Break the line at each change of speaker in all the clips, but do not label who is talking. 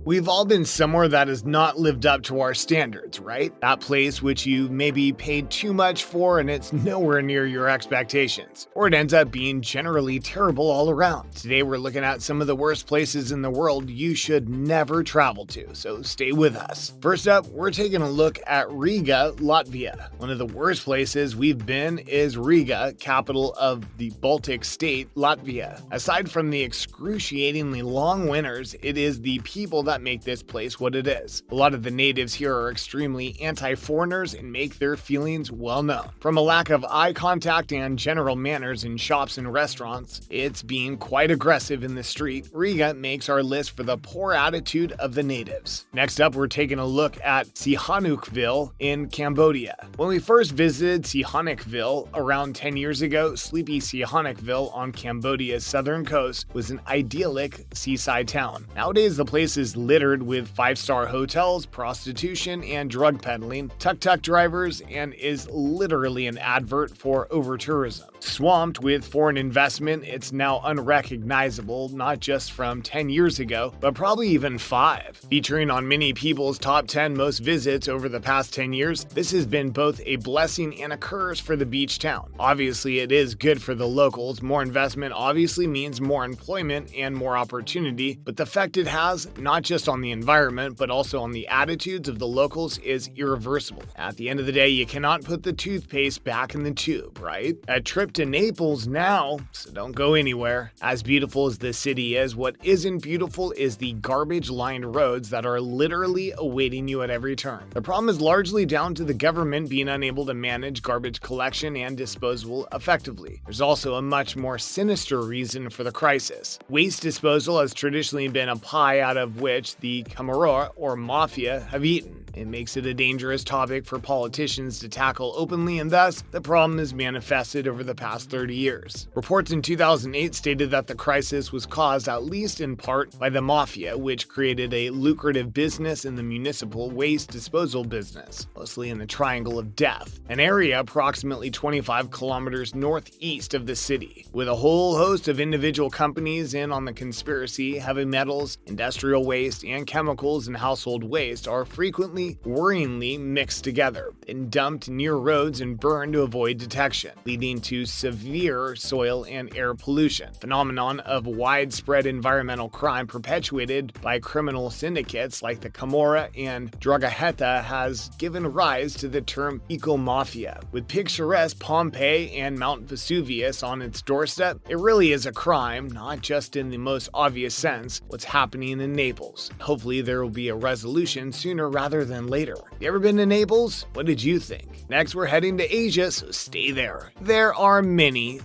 We've all been somewhere that has not lived up to our standards, right? That place which you maybe paid too much for and it's nowhere near your expectations. Or it ends up being generally terrible all around. Today we're looking at some of the worst places in the world you should never travel to, so stay with us. First up, we're taking a look at Riga, Latvia. One of the worst places we've been is Riga, capital of the Baltic state, Latvia. Aside from the excruciatingly long winters, it is the people that make this place what it is. A lot of the natives here are extremely anti-foreigners and make their feelings well known. From a lack of eye contact and general manners in shops and restaurants, it's being quite aggressive in the street. Riga makes our list for the poor attitude of the natives. Next up, we're taking a look at Sihanoukville in Cambodia. When we first visited Sihanoukville around 10 years ago, sleepy Sihanoukville on Cambodia's southern coast was an idyllic seaside town. Nowadays, the place is littered with five-star hotels, prostitution, and drug peddling, tuk-tuk drivers, and is literally an advert for over-tourism. Swamped with foreign investment, it's now unrecognizable, not just from 10 years ago, but probably even 5. Featuring on many people's top 10 most visits over the past 10 years, this has been both a blessing and a curse for the beach town. Obviously, it is good for the locals. More investment obviously means more employment and more opportunity, but the effect it has, not just on the environment, but also on the attitudes of the locals, is irreversible. At the end of the day, you cannot put the toothpaste back in the tube, right? A trip to Naples now, so don't go anywhere. As beautiful as this city is, what isn't beautiful is the garbage-lined roads that are literally awaiting you at every turn. The problem is largely down to the government being unable to manage garbage collection and disposal effectively. There's also a much more sinister reason for the crisis. Waste disposal has traditionally been a pie out of which the Camorra or mafia have eaten. It makes it a dangerous topic for politicians to tackle openly, and thus, the problem is manifested over the past 30 years. Reports in 2008 stated that the crisis was caused at least in part by the mafia, which created a lucrative business in the municipal waste disposal business, mostly in the Triangle of Death, an area approximately 25 kilometers northeast of the city. With a whole host of individual companies in on the conspiracy, heavy metals, industrial waste, and chemicals and household waste are frequently, worryingly mixed together and dumped near roads and burned to avoid detection, leading to severe soil and air pollution. Phenomenon of widespread environmental crime perpetuated by criminal syndicates like the Camorra and Dragaheta has given rise to the term eco-mafia. With picturesque Pompeii and Mount Vesuvius on its doorstep, it really is a crime, not just in the most obvious sense, what's happening in Naples. Hopefully there will be a resolution sooner rather than later. You ever been to Naples? What did you think? Next, we're heading to Asia, so stay there. There are many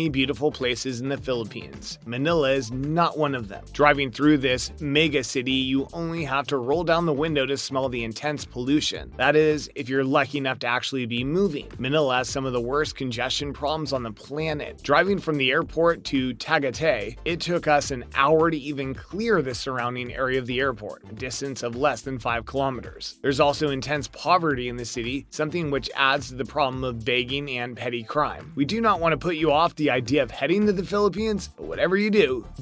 beautiful places in the Philippines. Manila is not one of them. Driving through this mega city, you only have to roll down the window to smell the intense pollution. That is, if you're lucky enough to actually be moving. Manila has some of the worst congestion problems on the planet. Driving from the airport to Tagaytay, it took us an hour to even clear the surrounding area of the airport, a distance of less than 5 kilometers. There's also intense poverty in the city, something which adds to the problem of begging and petty crime. We do not want to put you off the idea of heading to the Philippines, but whatever you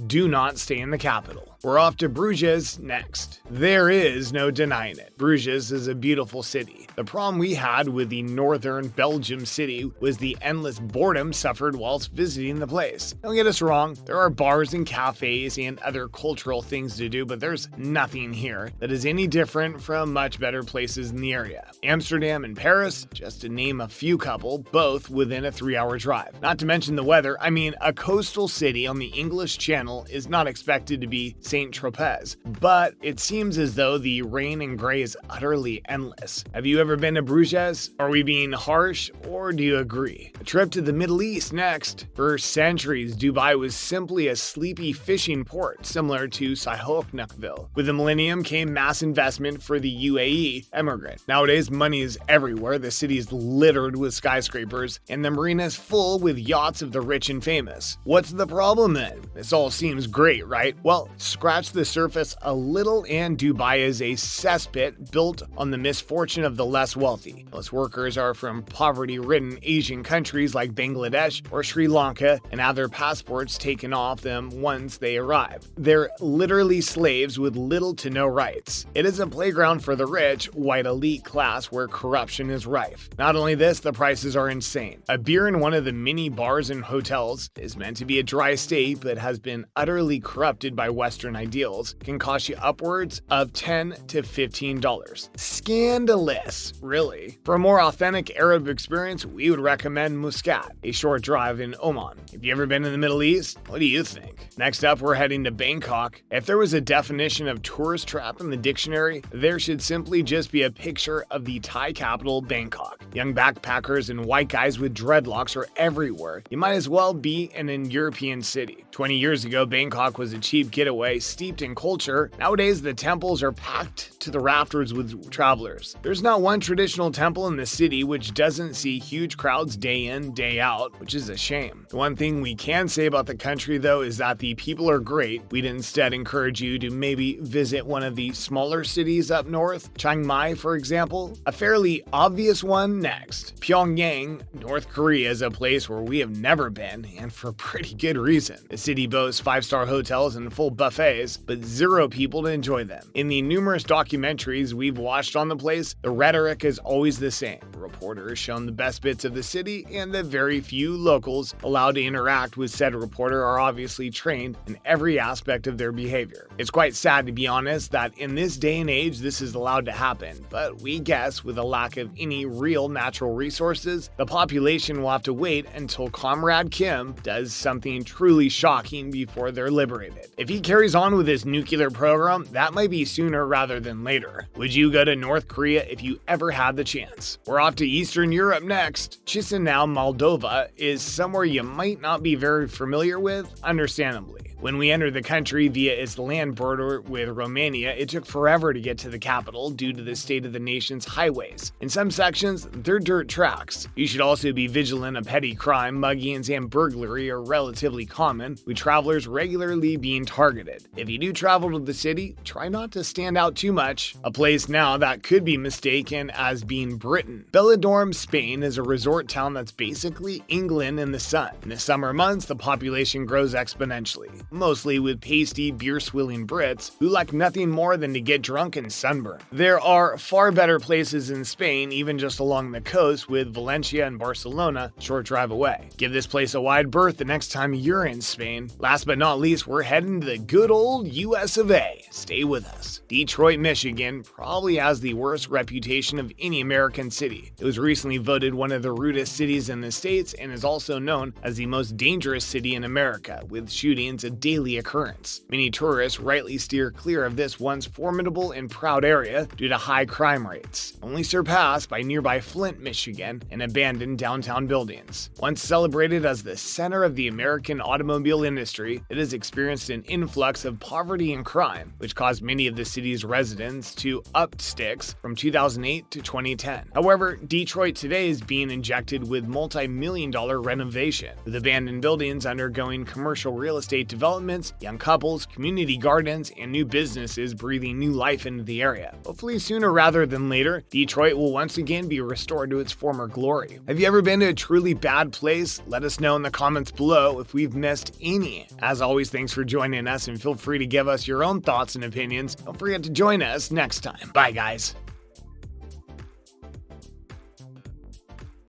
do not stay in the capital. We're off to Bruges next. There is no denying it. Bruges is a beautiful city. The problem we had with the northern Belgium city was the endless boredom suffered whilst visiting the place. Don't get us wrong, there are bars and cafes and other cultural things to do, but there's nothing here that is any different from much better places in the area. Amsterdam and Paris, just to name a few couple, both within a 3-hour drive. Not to mention the weather. I mean, a coastal city on the English Channel is not expected to be St. Tropez, but it seems as though the rain and gray is utterly endless. Have you ever been to Bruges? Are we being harsh, or do you agree? A trip to the Middle East next. For centuries, Dubai was simply a sleepy fishing port, similar to Sihanoukville. With the millennium came mass investment for the UAE emigrant. Nowadays, money is everywhere. The city is littered with skyscrapers, and the marina is full with yachts of the rich and famous. What's the problem then? This all seems great, right? Well, scratch scratch the surface a little, and Dubai is a cesspit built on the misfortune of the less wealthy. Most workers are from poverty-ridden Asian countries like Bangladesh or Sri Lanka and have their passports taken off them once they arrive. They're literally slaves with little to no rights. It is a playground for the rich, white elite class where corruption is rife. Not only this, the prices are insane. A beer in one of the mini bars and hotels is meant to be a dry state but has been utterly corrupted by Western ideals, can cost you upwards of $10 to $15. Scandalous, really. For a more authentic Arab experience, we would recommend Muscat, a short drive in Oman. Have you ever been in the Middle East? What do you think? Next up, we're heading to Bangkok. If there was a definition of tourist trap in the dictionary, there should simply just be a picture of the Thai capital, Bangkok. Young backpackers and white guys with dreadlocks are everywhere. You might as well be in a European city. 20 years ago, Bangkok was a cheap getaway steeped in culture. Nowadays, the temples are packed to the rafters with travelers. There's not one traditional temple in the city which doesn't see huge crowds day in, day out, which is a shame. The one thing we can say about the country, though, is that the people are great. We'd instead encourage you to maybe visit one of the smaller cities up north, Chiang Mai, for example. A fairly obvious one next. Pyongyang, North Korea is a place where we have never been, and for pretty good reason. The city boasts 5-star hotels and full buffets, but zero people to enjoy them. In the numerous documentaries we've watched on the place, the rhetoric is always the same. Reporters shown the best bits of the city, and the very few locals allowed to interact with said reporter are obviously trained in every aspect of their behavior. It's quite sad, to be honest, that in this day and age this is allowed to happen, but we guess with a lack of any real natural resources, the population will have to wait until Comrade Kim does something truly shocking before they're liberated. If he carries on with his nuclear program, that might be sooner rather than later. Would you go to North Korea if you ever had the chance? We're off to Eastern Europe next. Chisinau, Moldova is somewhere you might not be very familiar with, understandably. When we entered the country via its land border with Romania, it took forever to get to the capital due to the state of the nation's highways. In some sections, they're dirt tracks. You should also be vigilant of petty crime, muggings, and burglary are relatively common, with travelers regularly being targeted. If you do travel to the city, try not to stand out too much. A place now that could be mistaken as being Britain. Benidorm, Spain is a resort town that's basically England in the sun. In the summer months, the population grows exponentially, mostly with pasty, beer-swilling Brits who like nothing more than to get drunk and sunburn. There are far better places in Spain, even just along the coast, with Valencia and Barcelona a short drive away. Give this place a wide berth the next time you're in Spain. Last but not least, we're heading to the good old US of A. Stay with us. Detroit, Michigan probably has the worst reputation of any American city. It was recently voted one of the rudest cities in the States and is also known as the most dangerous city in America, with shootings a daily occurrence. Many tourists rightly steer clear of this once formidable and proud area due to high crime rates, only surpassed by nearby Flint, Michigan, and abandoned downtown buildings. Once celebrated as the center of the American automobile industry, it has experienced an influx of poverty and crime, which caused many of the city's residents to up sticks from 2008 to 2010. However, Detroit today is being injected with multi-million-dollar renovation, with abandoned buildings undergoing commercial real estate developments, young couples, community gardens, and new businesses breathing new life into the area. Hopefully sooner rather than later, Detroit will once again be restored to its former glory. Have you ever been to a truly bad place? Let us know in the comments below if we've missed any. As always, thanks for joining us, and feel free to give us your own thoughts and opinions. Don't forget to join us next time. Bye, guys.